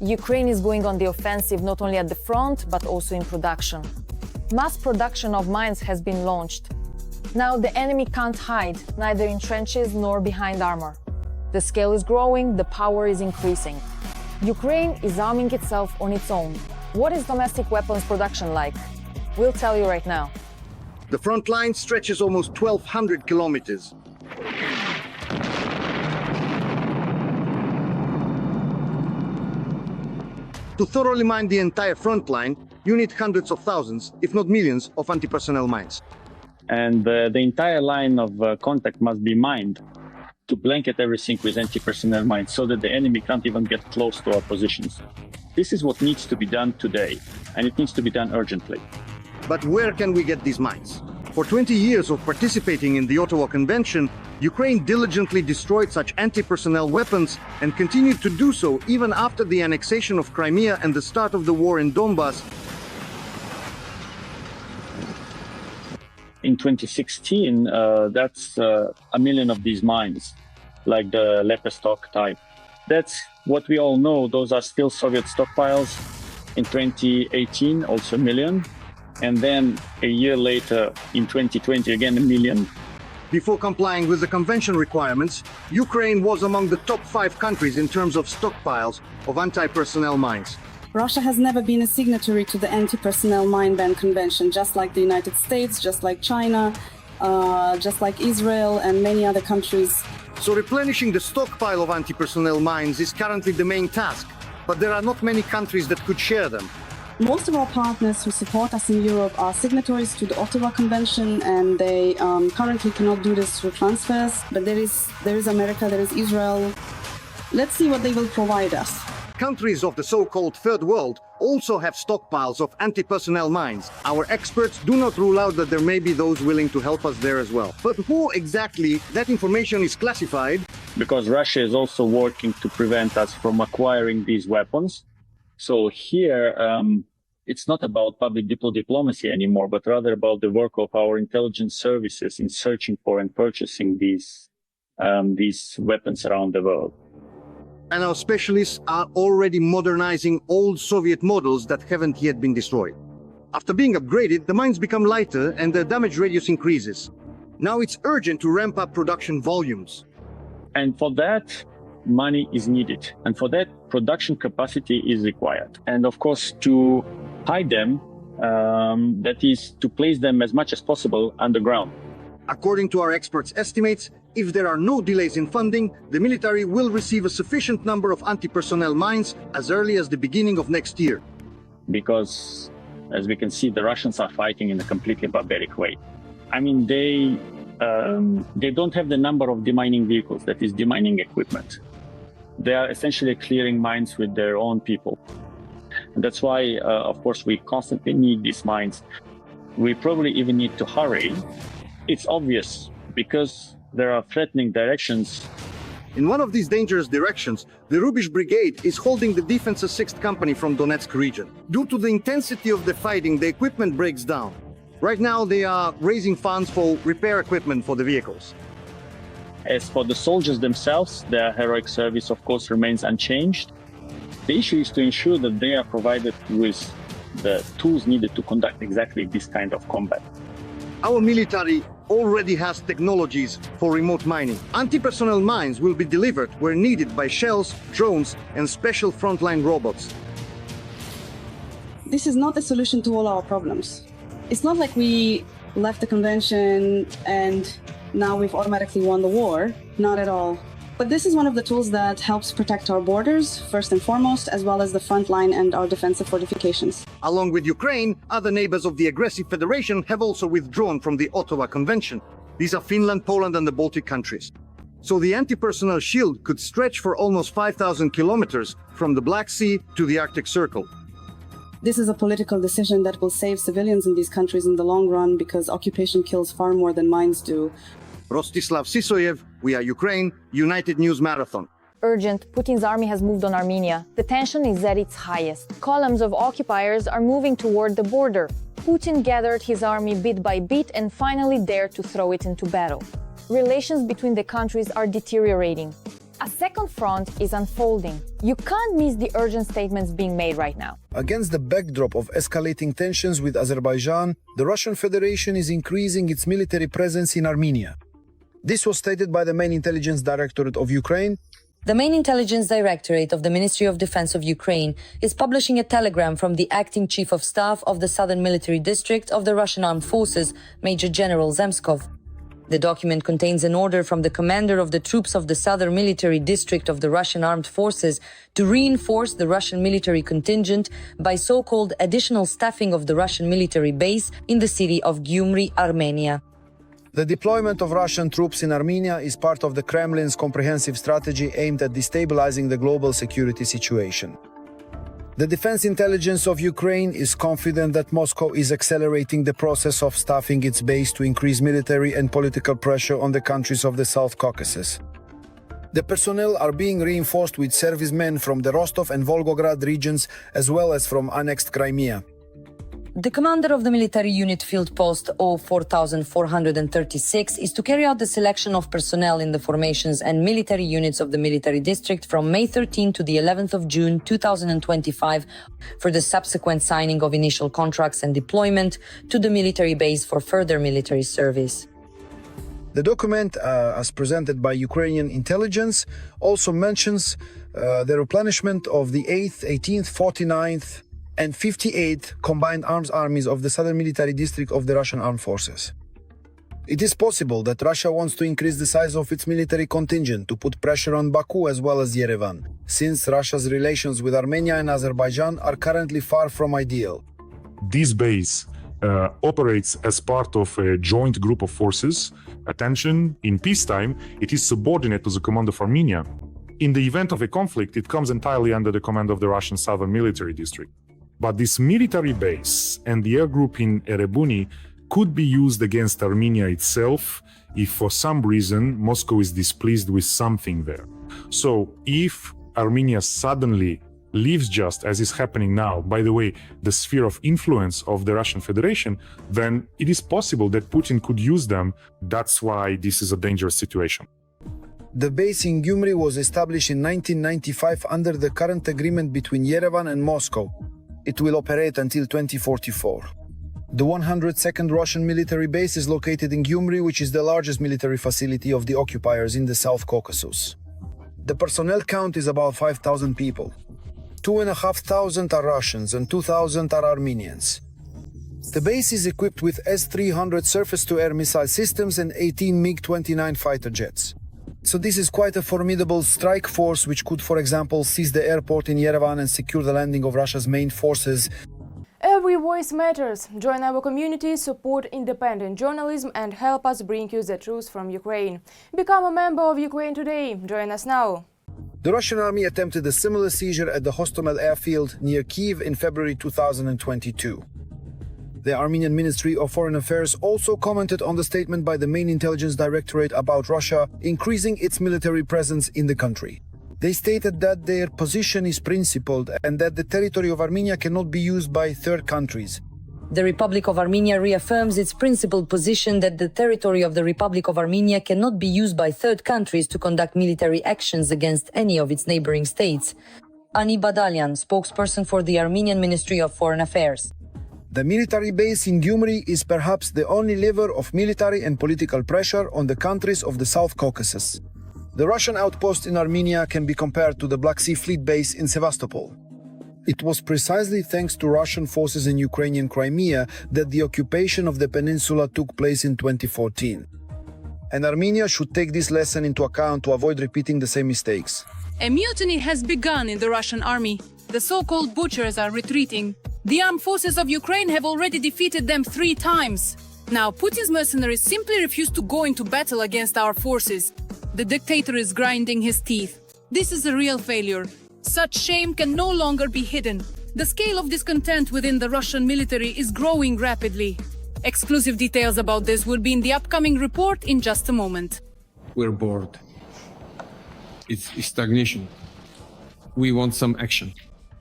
Ukraine is going on the offensive not only at the front, but also in production. Mass production of mines has been launched. Now the enemy can't hide, neither in trenches nor behind armor. The scale is growing, the power is increasing. Ukraine is arming itself on its own. What is domestic weapons production like? We'll tell you right now. The front line stretches almost 1,200 kilometers. To thoroughly mine the entire front line, you need hundreds of thousands, if not millions, of anti-personnel mines. And the entire line of contact must be mined to blanket everything with anti-personnel mines so that the enemy can't even get close to our positions. This is what needs to be done today, and it needs to be done urgently. But where can we get these mines? For 20 years of participating in the Ottawa Convention, Ukraine diligently destroyed such anti-personnel weapons and continued to do so even after the annexation of Crimea and the start of the war in Donbass. In 2016, that's 1 million of these mines, like the Lepestok type. That's what we all know. Those are still Soviet stockpiles. In 2018, also 1 million. And then a year later, in 2020, again 1 million. Before complying with the convention requirements, Ukraine was among the top 5 countries in terms of stockpiles of anti-personnel mines. Russia has never been a signatory to the Anti-Personnel Mine Ban Convention, just like the United States, just like China, just like Israel and many other countries. So replenishing the stockpile of anti-personnel mines is currently the main task, but there are not many countries that could share them. Most of our partners who support us in Europe are signatories to the Ottawa Convention, and they currently cannot do this through transfers. But there is America, there is Israel. Let's see what they will provide us. Countries of the so-called Third World also have stockpiles of anti-personnel mines. Our experts do not rule out that there may be those willing to help us there as well. But who exactly? That information is classified. Because Russia is also working to prevent us from acquiring these weapons. So here, it's not about public diplomacy anymore, but rather about the work of our intelligence services in searching for and purchasing these weapons around the world. And our specialists are already modernizing old Soviet models that haven't yet been destroyed. After being upgraded, the mines become lighter and the damage radius increases. Now it's urgent to ramp up production volumes. And for that, money is needed. And for that, production capacity is required. And of course, to hide them, that is to place them as much as possible underground. According to our experts' estimates, if there are no delays in funding, the military will receive a sufficient number of anti-personnel mines as early as the beginning of next year. Because, as we can see, the Russians are fighting in a completely barbaric way. I mean, they don't have the number of demining vehicles, that is, demining equipment. They are essentially clearing mines with their own people. And that's why, of course, we constantly need these mines. We probably even need to hurry. It's obvious because there are threatening directions. In one of these dangerous directions, the Rubish Brigade is holding the Defense's 6th Company from Donetsk region. Due to the intensity of the fighting, the equipment breaks down. Right now, they are raising funds for repair equipment for the vehicles. As for the soldiers themselves, their heroic service, of course, remains unchanged. The issue is to ensure that they are provided with the tools needed to conduct exactly this kind of combat. Our military already has technologies for remote mining. Anti-personnel mines will be delivered where needed by shells, drones, and special frontline robots. This is not the solution to all our problems. It's not like we left the convention and now we've automatically won the war. Not at all. But this is one of the tools that helps protect our borders, first and foremost, as well as the front line and our defensive fortifications. Along with Ukraine, other neighbors of the aggressive federation have also withdrawn from the Ottawa Convention. These are Finland, Poland, and the Baltic countries. So the anti-personnel shield could stretch for almost 5,000 kilometers from the Black Sea to the Arctic Circle. This is a political decision that will save civilians in these countries in the long run because occupation kills far more than mines do. Rostislav Sisoyev, We Are Ukraine, United News Marathon. Urgent, Putin's army has moved on Armenia. The tension is at its highest. Columns of occupiers are moving toward the border. Putin gathered his army bit by bit and finally dared to throw it into battle. Relations between the countries are deteriorating. A second front is unfolding. You can't miss the urgent statements being made right now. Against the backdrop of escalating tensions with Azerbaijan, the Russian Federation is increasing its military presence in Armenia. This was stated by the main intelligence directorate of Ukraine. The main intelligence directorate of the Ministry of Defense of Ukraine is publishing a telegram from the acting chief of staff of the Southern Military District of the Russian Armed Forces, Major General Zemskov. The document contains an order from the commander of the troops of the Southern Military District of the Russian Armed Forces to reinforce the Russian military contingent by so-called additional staffing of the Russian military base in the city of Gyumri, Armenia. The deployment of Russian troops in Armenia is part of the Kremlin's comprehensive strategy aimed at destabilizing the global security situation. The Defense Intelligence of Ukraine is confident that Moscow is accelerating the process of staffing its base to increase military and political pressure on the countries of the South Caucasus. The personnel are being reinforced with servicemen from the Rostov and Volgograd regions as well as from annexed Crimea. The commander of the military unit field post 04436 is to carry out the selection of personnel in the formations and military units of the military district from May 13 to the 11th of June 2025 for the subsequent signing of initial contracts and deployment to the military base for further military service. The document, as presented by Ukrainian intelligence, also mentions the replenishment of the 8th, 18th, 49th, and 58th Combined Arms Armies of the Southern Military District of the Russian Armed Forces. It is possible that Russia wants to increase the size of its military contingent to put pressure on Baku as well as Yerevan, since Russia's relations with Armenia and Azerbaijan are currently far from ideal. This base operates as part of a joint group of forces. Attention, in peacetime, it is subordinate to the command of Armenia. In the event of a conflict, it comes entirely under the command of the Russian Southern Military District. But this military base and the air group in Erebuni could be used against Armenia itself if for some reason Moscow is displeased with something there. So if Armenia suddenly leaves, just as is happening now, by the way, the sphere of influence of the Russian Federation, then it is possible that Putin could use them. That's why this is a dangerous situation. The base in Gyumri was established in 1995 under the current agreement between Yerevan and Moscow. It will operate until 2044. The 102nd Russian military base is located in Gyumri, which is the largest military facility of the occupiers in the South Caucasus. The personnel count is about 5,000 people. 2,500 are Russians and 2,000 are Armenians. The base is equipped with S-300 surface-to-air missile systems and 18 MiG-29 fighter jets. So this is quite a formidable strike force which could, for example, seize the airport in Yerevan and secure the landing of Russia's main forces. Every voice matters. Join our community, support independent journalism and help us bring you the truth from Ukraine. Become a member of Ukraine today. Join us now. The Russian army attempted a similar seizure at the Hostomel airfield near Kyiv in February 2022. The Armenian Ministry of Foreign Affairs also commented on the statement by the main intelligence directorate about Russia increasing its military presence in the country. They stated that their position is principled and that the territory of Armenia cannot be used by third countries. The Republic of Armenia reaffirms its principled position that the territory of the Republic of Armenia cannot be used by third countries to conduct military actions against any of its neighboring states. Ani Badalyan, spokesperson for the Armenian Ministry of Foreign Affairs. The military base in Gyumri is perhaps the only lever of military and political pressure on the countries of the South Caucasus. The Russian outpost in Armenia can be compared to the Black Sea Fleet base in Sevastopol. It was precisely thanks to Russian forces in Ukrainian Crimea that the occupation of the peninsula took place in 2014. And Armenia should take this lesson into account to avoid repeating the same mistakes. A mutiny has begun in the Russian army. The so-called butchers are retreating. The armed forces of Ukraine have already defeated them 3 times. Now, Putin's mercenaries simply refuse to go into battle against our forces. The dictator is grinding his teeth. This is a real failure. Such shame can no longer be hidden. The scale of discontent within the Russian military is growing rapidly. Exclusive details about this will be in the upcoming report in just a moment. We're bored. It's stagnation. We want some action.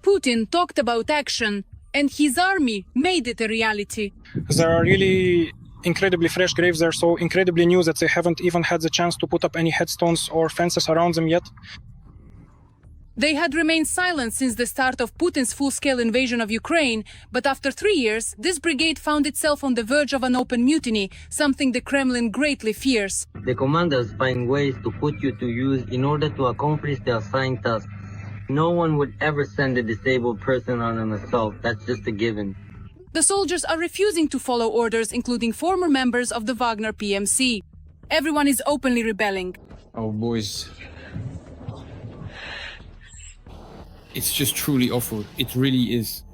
Putin talked about action, and his army made it a reality. There are really incredibly fresh graves. They're so incredibly new that they haven't even had the chance to put up any headstones or fences around them yet. They had remained silent since the start of Putin's full-scale invasion of Ukraine, but after 3 years, this brigade found itself on the verge of an open mutiny, something the Kremlin greatly fears. The commanders find ways to put you to use in order to accomplish their assigned tasks. No one would ever send a disabled person on an assault. That's just a given. The soldiers are refusing to follow orders, including former members of the Wagner PMC. Everyone is openly rebelling. Our boys. It's just truly awful. It really is.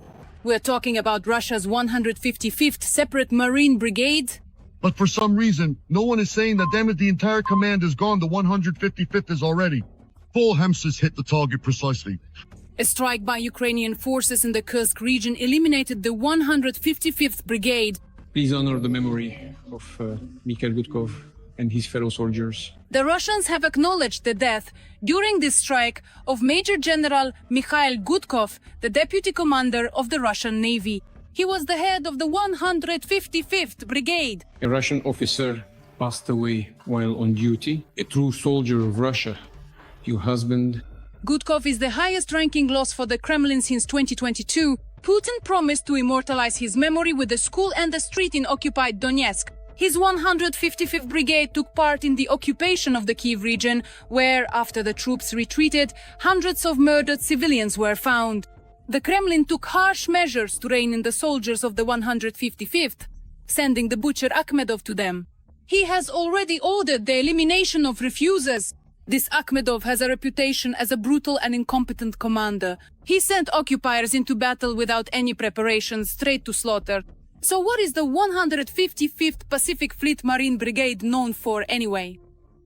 We're talking about Russia's 155th Separate Marine Brigade. But for some reason, no one is saying that damn it, the entire command is gone. The 155th is already. Full Hemses hit the target precisely. A strike by Ukrainian forces in the Kursk region eliminated the 155th Brigade. Please honor the memory of Mikhail Gudkov and his fellow soldiers. The Russians have acknowledged the death during this strike of Major General Mikhail Gudkov, the deputy commander of the Russian Navy. He was the head of the 155th Brigade. A Russian officer passed away while on duty. A true soldier of Russia. Your husband. Gudkov is the highest-ranking loss for the Kremlin since 2022. Putin promised to immortalize his memory with a school and a street in occupied Donetsk. His 155th Brigade took part in the occupation of the Kiev region, where, after the troops retreated, hundreds of murdered civilians were found. The Kremlin took harsh measures to rein in the soldiers of the 155th, sending the butcher Akhmedov to them. He has already ordered the elimination of refusers. This Akhmedov has a reputation as a brutal and incompetent commander. He sent occupiers into battle without any preparation, straight to slaughter. So what is the 155th Pacific Fleet Marine Brigade known for anyway?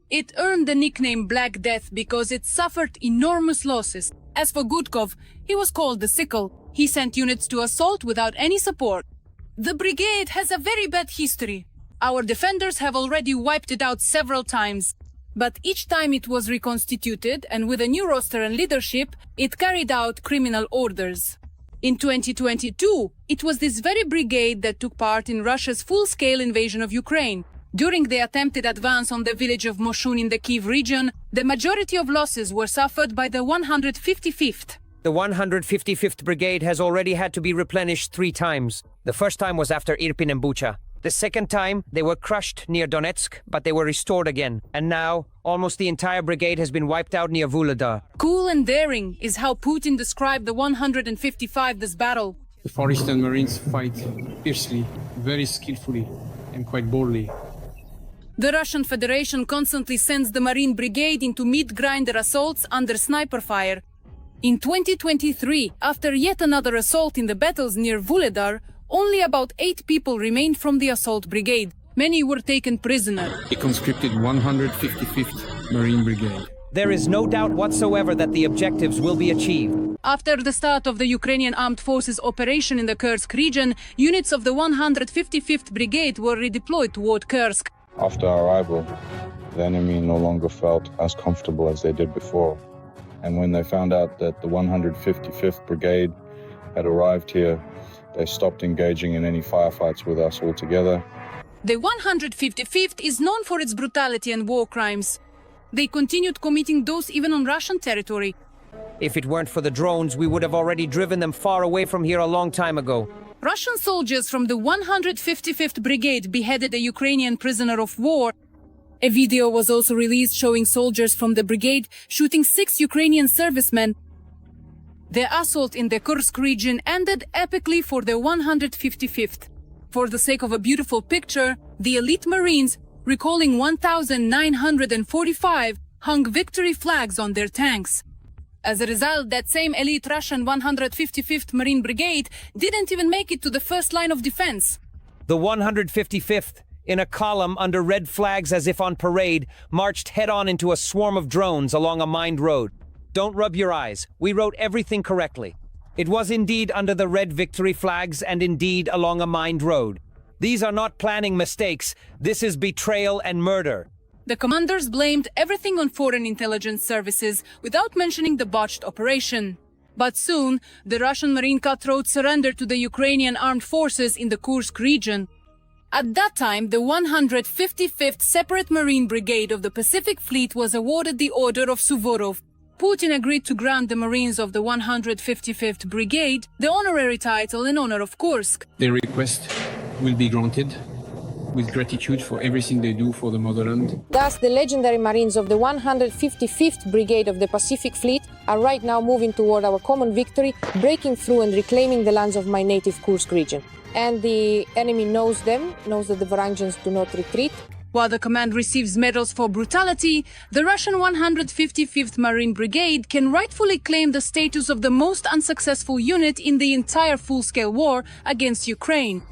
It earned the nickname Black Death because it suffered enormous losses. As for Gudkov, he was called the Sickle. He sent units to assault without any support. The brigade has a very bad history. Our defenders have already wiped it out several times. But each time it was reconstituted, and with a new roster and leadership, it carried out criminal orders. In 2022, it was this very brigade that took part in Russia's full-scale invasion of Ukraine. During the attempted advance on the village of Moshun in the Kiev region, the majority of losses were suffered by the 155th. The 155th Brigade has already had to be replenished 3 times. The first time was after Irpin and Bucha. The second time, they were crushed near Donetsk, but they were restored again. And now, almost the entire brigade has been wiped out near Vuhledar. Cool and daring is how Putin described the 155 this battle. The Far Eastern Marines fight fiercely, very skillfully, and quite boldly. The Russian Federation constantly sends the Marine Brigade into meat-grinder assaults under sniper fire. In 2023, after yet another assault in the battles near Vuhledar, only about 8 people remained from the assault brigade. Many were taken prisoner. A conscripted 155th Marine Brigade. There is no doubt whatsoever that the objectives will be achieved. After the start of the Ukrainian Armed Forces operation in the Kursk region, units of the 155th Brigade were redeployed toward Kursk. After our arrival, the enemy no longer felt as comfortable as they did before. And when they found out that the 155th Brigade had arrived here, they stopped engaging in any firefights with us altogether. The 155th is known for its brutality and war crimes. They continued committing those even on Russian territory. If it weren't for the drones, we would have already driven them far away from here a long time ago. Russian soldiers from the 155th Brigade beheaded a Ukrainian prisoner of war. A video was also released showing soldiers from the brigade shooting 6 Ukrainian servicemen. The assault in the Kursk region ended epically for the 155th. For the sake of a beautiful picture, the elite Marines, recalling 1,945, hung victory flags on their tanks. As a result, that same elite Russian 155th Marine Brigade didn't even make it to the first line of defense. The 155th, in a column under red flags as if on parade, marched head-on into a swarm of drones along a mined road. Don't rub your eyes. We wrote everything correctly. It was indeed under the red victory flags and indeed along a mined road. These are not planning mistakes. This is betrayal and murder. The commanders blamed everything on foreign intelligence services without mentioning the botched operation. But soon, the Russian Marine cutthroats surrendered to the Ukrainian armed forces in the Kursk region. At that time, the 155th Separate Marine Brigade of the Pacific Fleet was awarded the Order of Suvorov. Putin agreed to grant the Marines of the 155th Brigade the honorary title in honor of Kursk. Their request will be granted with gratitude for everything they do for the motherland. Thus, the legendary Marines of the 155th Brigade of the Pacific Fleet are right now moving toward our common victory, breaking through and reclaiming the lands of my native Kursk region. And the enemy knows them, knows that the Varangians do not retreat. While the command receives medals for brutality, the Russian 155th Marine Brigade can rightfully claim the status of the most unsuccessful unit in the entire full-scale war against Ukraine.